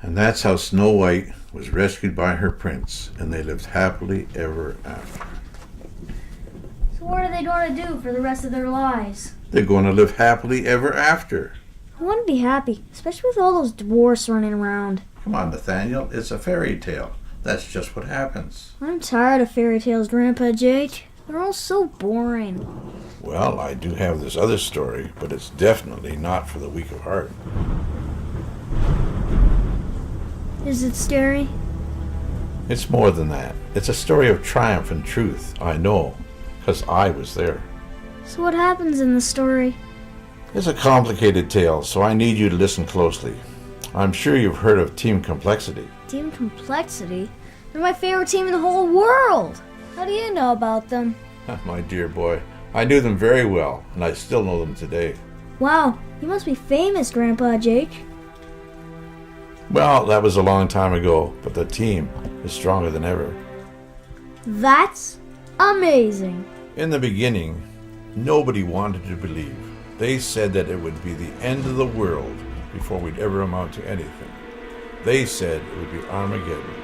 And that's how Snow White was rescued by her prince, and they lived happily ever after. So what are they going to do for the rest of their lives? They're going to live happily ever after. I want to be happy, especially with all those dwarfs running around. Come on, Nathaniel, it's a fairy tale. That's just what happens. I'm tired of fairy tales, Grandpa Jake. They're all so boring. Well, I do have this other story, but it's definitely not for the weak of heart. Is it scary? It's more than that. It's a story of triumph and truth, I know, because I was there. So what happens in the story? It's a complicated tale, so I need you to listen closely. I'm sure you've heard of Team Complexity. Team Complexity? They're my favorite team in the whole world! How do you know about them? My dear boy, I knew them very well, and I still know them today. Wow, you must be famous, Grandpa Jake. Well, that was a long time ago, but the team is stronger than ever. That's amazing. In the beginning, nobody wanted to believe. They said that it would be the end of the world before we'd ever amount to anything. They said it would be Armageddon.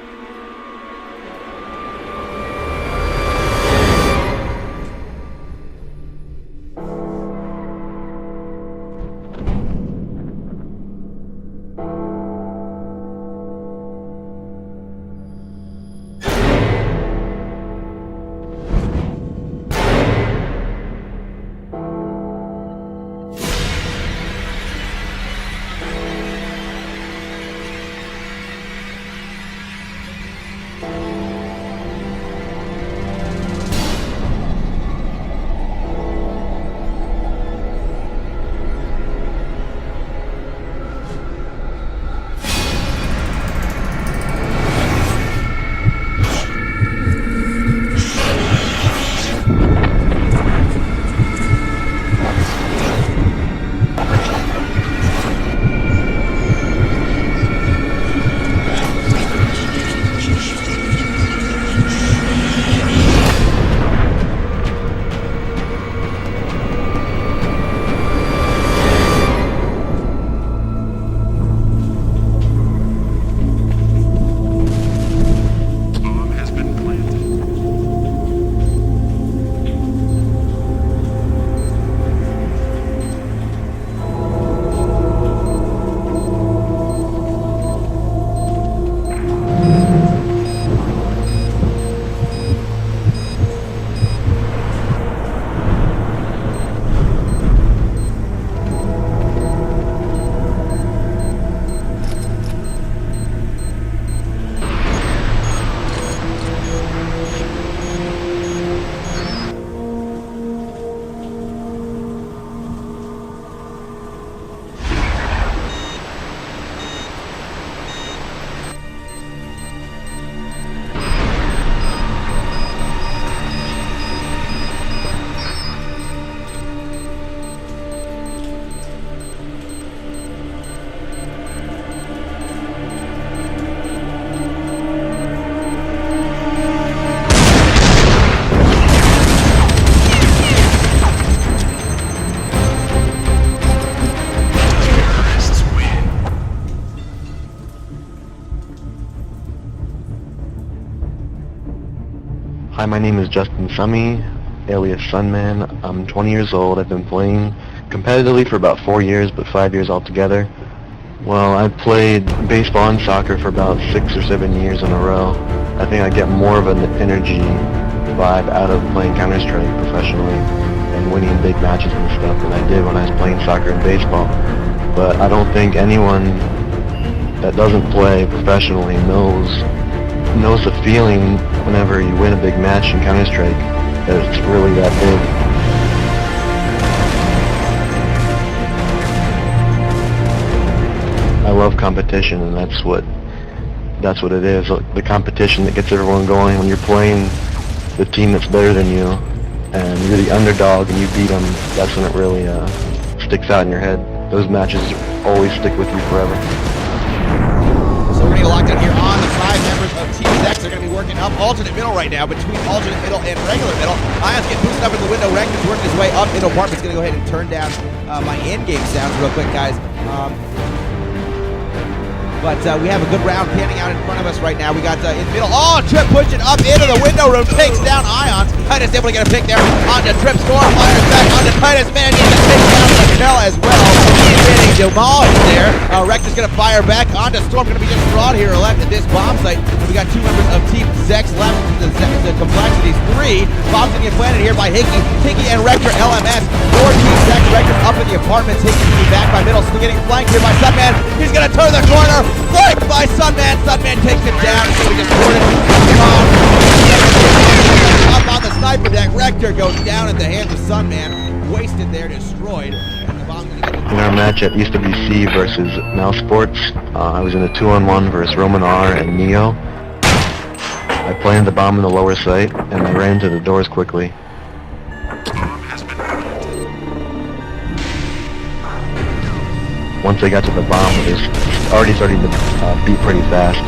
Hi, my name is Justin Summy, alias Sunman. I'm 20 years old. I've been playing competitively for about 4 years, but 5 years altogether. Well, I've played baseball and soccer for about 6 or 7 years in a row. I think I get more of an energy vibe out of playing Counter-Strike professionally and winning big matches and stuff than I did when I was playing soccer and baseball. But I don't think anyone that doesn't play professionally knows the feeling whenever you win a big match in Counter-Strike, that it's really that big. I love competition, and that's what it is. The competition that gets everyone going when you're playing the team that's better than you, and you're the underdog and you beat them. That's when it really sticks out in your head. Those matches always stick with you forever. So we're going to lock in here on the 5 members of Team X. They're going to be working up alternate middle right now between alternate middle and regular middle. Ion's getting boosted up in the window. Rex is working his way up. Middle apartment's going to go ahead and turn down my in-game sounds real quick, guys. but we have a good round panning out in front of us right now. We got in the middle. Oh, Trip pushing up into the window room, takes down Ions. Titus able to get a pick there onto Trip. Storm fires back onto Titus. Man, gets a take down the Michelle as well. He's getting demolished there. Rector's going to fire back onto Storm. Going to be just Fraud here left at this bomb site. We got 2 members of Team Zex left. The complexities 3. Bombs going to get planted here by Hickey and Rector LMS. 4 Team Zex. Rector's up in the apartments. Hickey's going to be back by middle. Still getting flanked here by Sunman. He's going to turn the corner. Flanked by Sunman. Sunman takes him down. He's going to be distorted. Up on the sniper deck. Rector goes down at the hands of Sunman. Wasted there, destroyed. And the bomb's going to get In our match at EastWC versus Mouse Sports, I was in a 2-on-1 versus Roman R and Neo. I planted the bomb in the lower site, and I ran to the doors quickly. Once I got to the bomb, it was already starting to beat pretty fast.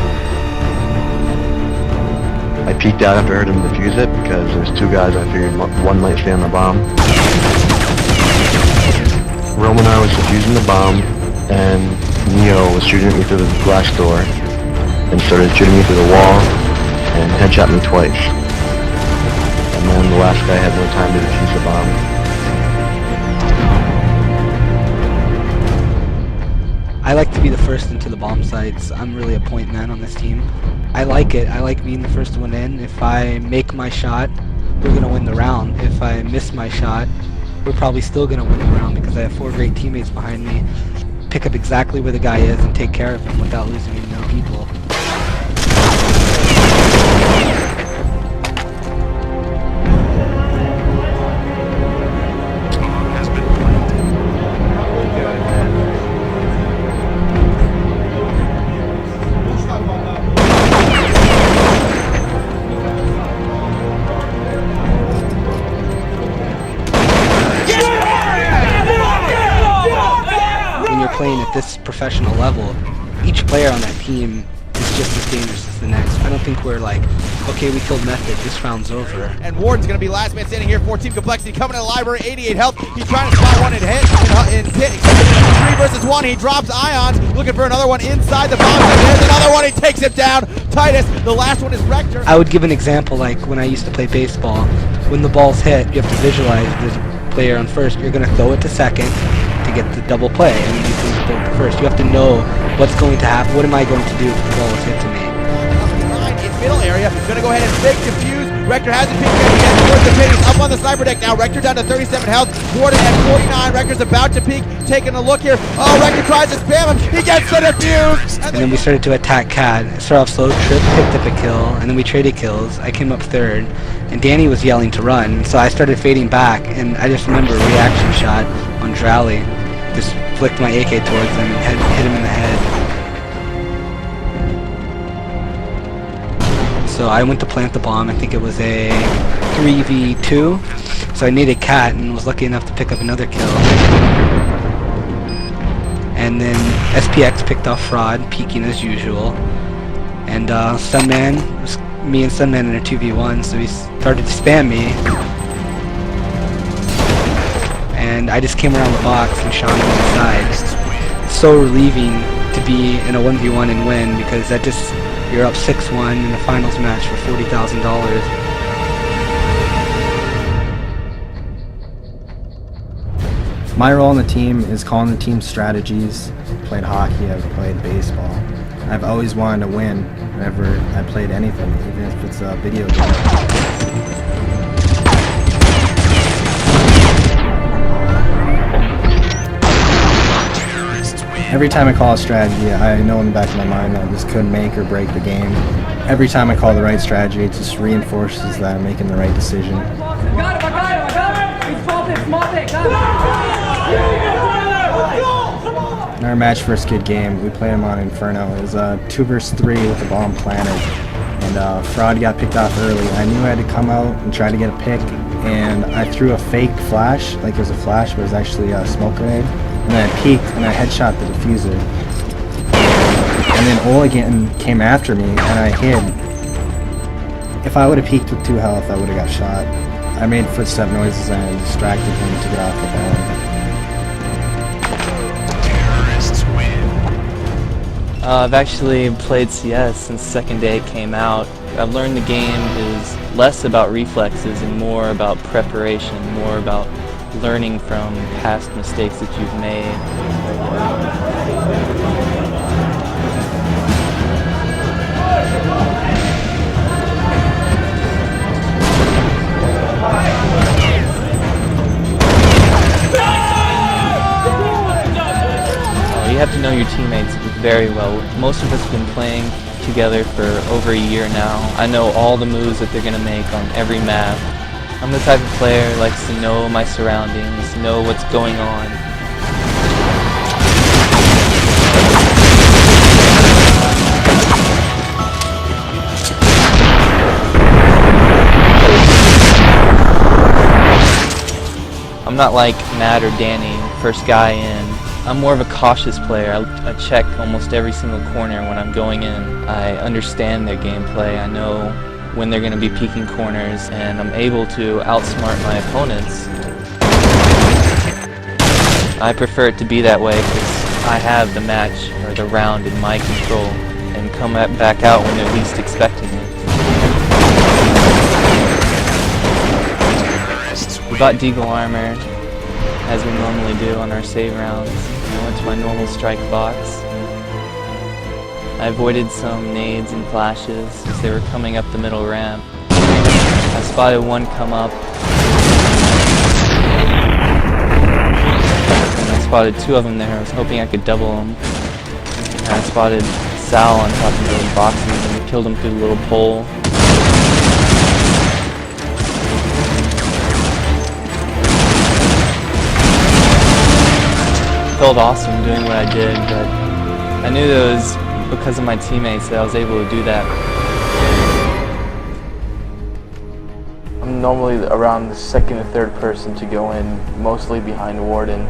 I peeked out after I heard him defuse it, because there's 2 guys I figured one might stay on the bomb. Roman and I was defusing the bomb, and Neo was shooting at me through the glass door, and started shooting me through the wall, and headshot me twice. And then the last guy had no time to defuse the bomb. I like to be the first into the bomb sites. I'm really a point man on this team. I like it. I like being the first one in. If I make my shot, we're going to win the round. If I miss my shot, we're probably still going to win the round because I have 4 great teammates behind me. Pick up exactly where the guy is and take care of him without losing any more people. Playing at this professional level, each player on that team is just as dangerous as the next. I don't think we're like, okay, we killed Method, this round's over. And Warden's going to be last man standing here for Team Complexity, coming to the library, 88 health. He's trying to spot one and hit. 3 versus 1, he drops Ions, looking for another one inside the box. There's another one, he takes him down. Titus, the last one is Rector. I would give an example like when I used to play baseball. When the ball's hit, you have to visualize the player on first. You're going to throw it to second to get the double play, and you can throw it to first. You have to know what's going to happen. What am I going to do if the ball is hit to me? In middle area, gonna go ahead and fake defuse. Rector has a pick again towards the pit. He's up on the sniper deck now. Rector down to 37 health. Warden at 49. Rector's about to peek. Taking a look here. Oh, Rector tries to spam him. He gets the defuse. And then we started to attack Cat. It started off slow. Trip picked up a kill, and then we traded kills. I came up 3rd, and Danny was yelling to run. So I started fading back, and I just remember a reaction shot on Drowley. Just flicked my AK towards him and hit him in the head. So I went to plant the bomb. I think it was a 3v2. So I needed Cat and was lucky enough to pick up another kill. And then SPX picked off Fraud, peeking as usual. And Sunman, was me and Sunman in a 2v1, so he started to spam me. And I just came around the box and shot him on the side. It's so relieving to be in a 1v1 and win, because that just, you're up 6-1 in the finals match for $40,000. My role on the team is calling the team strategies. I've played hockey, I've played baseball. I've always wanted to win whenever I played anything, even if it's a video game. Every time I call a strategy, I know in the back of my mind that this could make or break the game. Every time I call the right strategy, it just reinforces that I'm making the right decision. I got him! He's spotted! In our match first kid game, we played him on Inferno. It was 2 versus 3 with the bomb planted. And Fraud got picked off early. I knew I had to come out and try to get a pick. And I threw a fake flash, like it was a flash, but it was actually a smoke grenade. And then I peeked and I headshot the diffuser. And then Oligan came after me and I hid. If I would have peeked with 2 health, I would have got shot. I made footstep noises and I distracted him to get off the ball. I've actually played CS since the second day it came out. I've learned the game is less about reflexes and more about preparation, more about learning from past mistakes that you've made. You have to know your teammates very well. Most of us have been playing together for over a year now. I know all the moves that they're going to make on every map. I'm the type of player who likes to know my surroundings, know what's going on. I'm not like Matt or Danny, first guy in. I'm more of a cautious player. I check almost every single corner when I'm going in. I understand their gameplay. I know when they're going to be peeking corners, and I'm able to outsmart my opponents. I prefer it to be that way because I have the match or the round in my control and come back out when they're least expecting it. We got Deagle armor, as we normally do on our save rounds. I went to my normal strike box. I avoided some nades and flashes as they were coming up the middle ramp. I spotted one come up. And I spotted two of them there. I was hoping I could double them. And I spotted Sal on top of those boxes and killed him through the little pole. Felt awesome doing what I did, but I knew that it was because of my teammates that I was able to do that. I'm normally around the second or third person to go in, mostly behind Warden.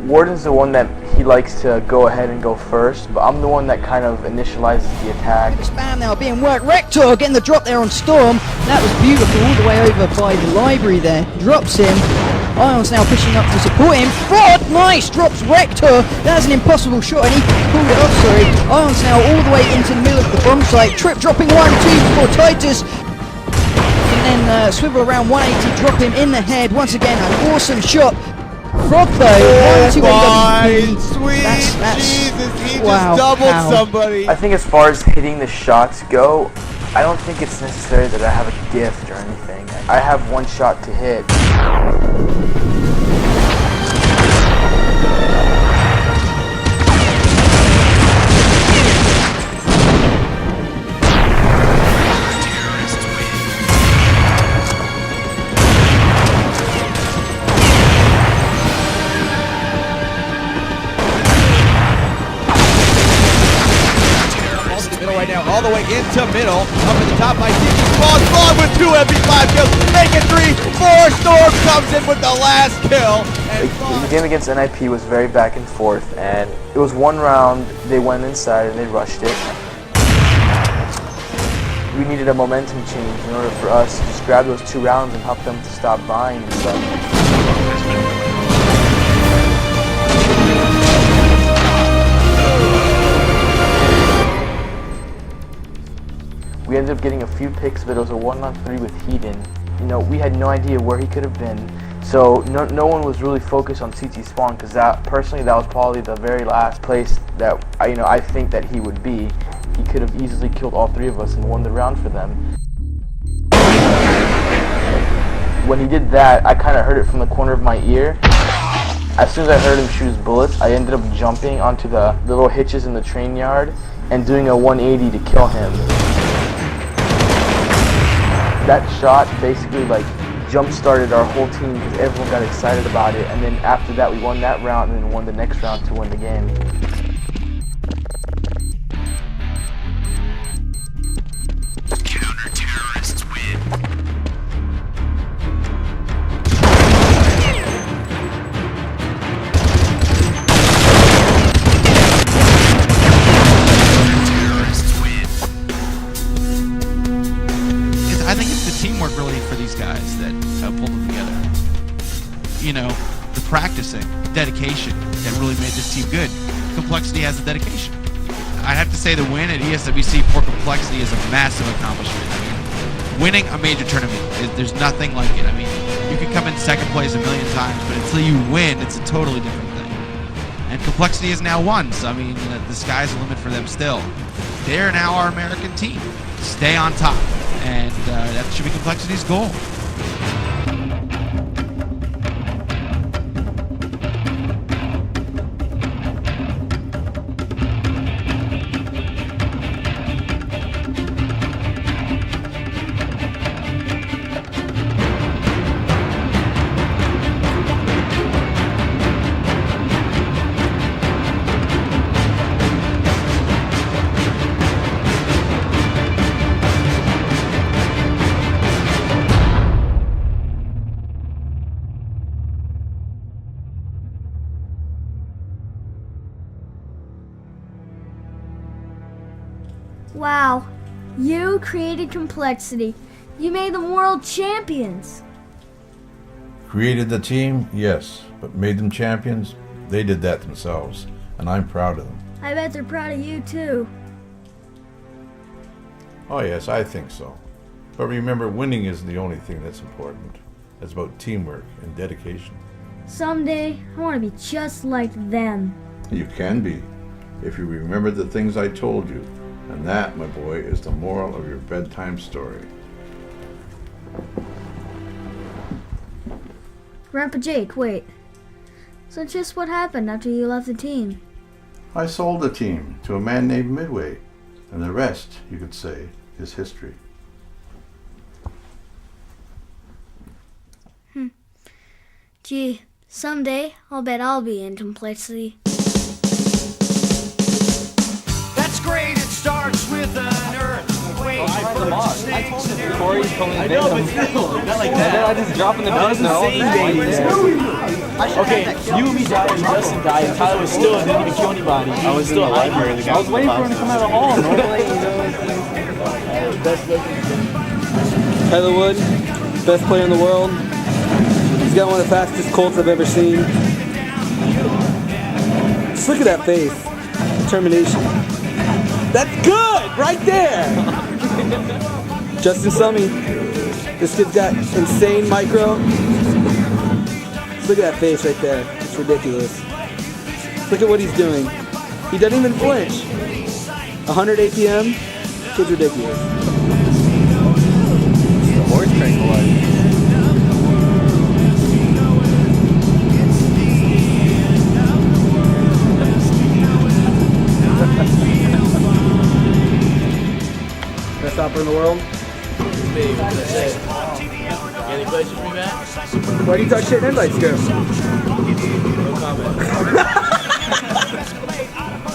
Warden's the one that he likes to go ahead and go first, but I'm the one that kind of initializes the attack. Spam now being worked. Rector getting the drop there on Storm. That was beautiful all the way over by the library there. Drops him. Ions now pushing up to support him. Fraud, nice, drops Rector. That's an impossible shot and he pulled it off, sorry. Ions now all the way into the middle of the bomb site. Trip dropping 1-2 before Titus. And then swivel around 180, drop him in the head. Once again, an awesome shot. Frog though, 1-2 AWP. Sweet Jesus, he wow, just doubled somebody. I think as far as hitting the shots go, I don't think it's necessary that I have a gift or anything. I have one shot to hit. Right now, all the way into middle, up at the top by Steve. Spawn with 2 MP5 kills, make it 3, 4. Storm comes in with the last kill. And the game against NIP was very back and forth, and it was one round. They went inside and they rushed it. We needed a momentum change in order for us to just grab those 2 rounds and help them to stop buying and stuff. We ended up getting a few picks, but it was a 1-on-3 with Heaton. You know, we had no idea where he could have been, so no one was really focused on CT spawn, because that was probably the very last place that I think that he would be. He could have easily killed all 3 of us and won the round for them. When he did that, I kind of heard it from the corner of my ear. As soon as I heard him shoot his bullets, I ended up jumping onto the little hitches in the train yard and doing a 180 to kill him. That shot basically jump-started our whole team because everyone got excited about it, and then after that we won that round and then won the next round to win the game. Counter-terrorists win. I think it's the teamwork really for these guys that pulled them together. You know, the practicing, dedication that really made this team good. Complexity has the dedication. I have to say the win at ESWC for Complexity is a massive accomplishment. I mean, winning a major tournament, there's nothing like it. I mean, you can come in second place a million times, but until you win, it's a totally different thing. And Complexity has now won, so I mean, the sky's the limit for them still. They're now our American team. Stay on top, and that should be Complexity's goal. Wow, you created Complexity. You made them world champions. Created the team? Yes. But made them champions? They did that themselves. And I'm proud of them. I bet they're proud of you too. Oh yes, I think so. But remember, winning isn't the only thing that's important. It's about teamwork and dedication. Someday, I want to be just like them. You can be, if you remember the things I told you. And that, my boy, is the moral of your bedtime story. Grandpa Jake, wait. So just what happened after you left the team? I sold the team to a man named Midway. And the rest, you could say, is history. Gee, someday I'll bet I'll be in Complexity. That's great, it starts with an earthquake. Corey told me I know, but still, not like that. I just dropping the bus now. Okay, you and me died and Justin died, and Tyler was still didn't even kill anybody. I was still hiding. I was waiting for him to come out of the hall. Tyler Wood, best player in the world. He's got one of the fastest Colts I've ever seen. Just look at that face. Determination. That's good! Right there! Justin Summy. This kid's got insane micro. Just look at that face right there. It's ridiculous. Look at what he's doing. He doesn't even flinch. 100 APM. Kid's ridiculous. The horse crank was. Best opera in the world. Any questions for me, Matt? Why do you talk shit in headlights, girl? No comment.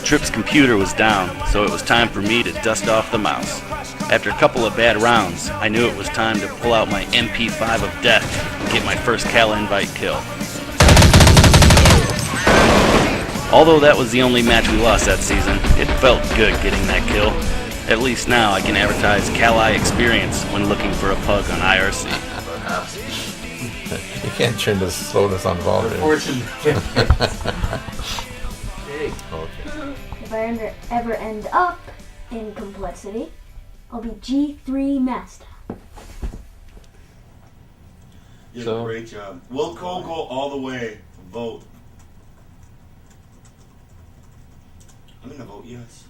Tripp's computer was down, so it was time for me to dust off the mouse. After a couple of bad rounds, I knew it was time to pull out my MP5 of death and get my first Cal Invite kill. Although that was the only match we lost that season, it felt good getting that kill. At least now I can advertise Cal-I experience when looking for a pug on IRC. You can't turn this slowness on volume. If I ever end up in Complexity, I'll be G3 Master. You did a great job. Will Cole go all the way? Vote. I'm gonna vote yes.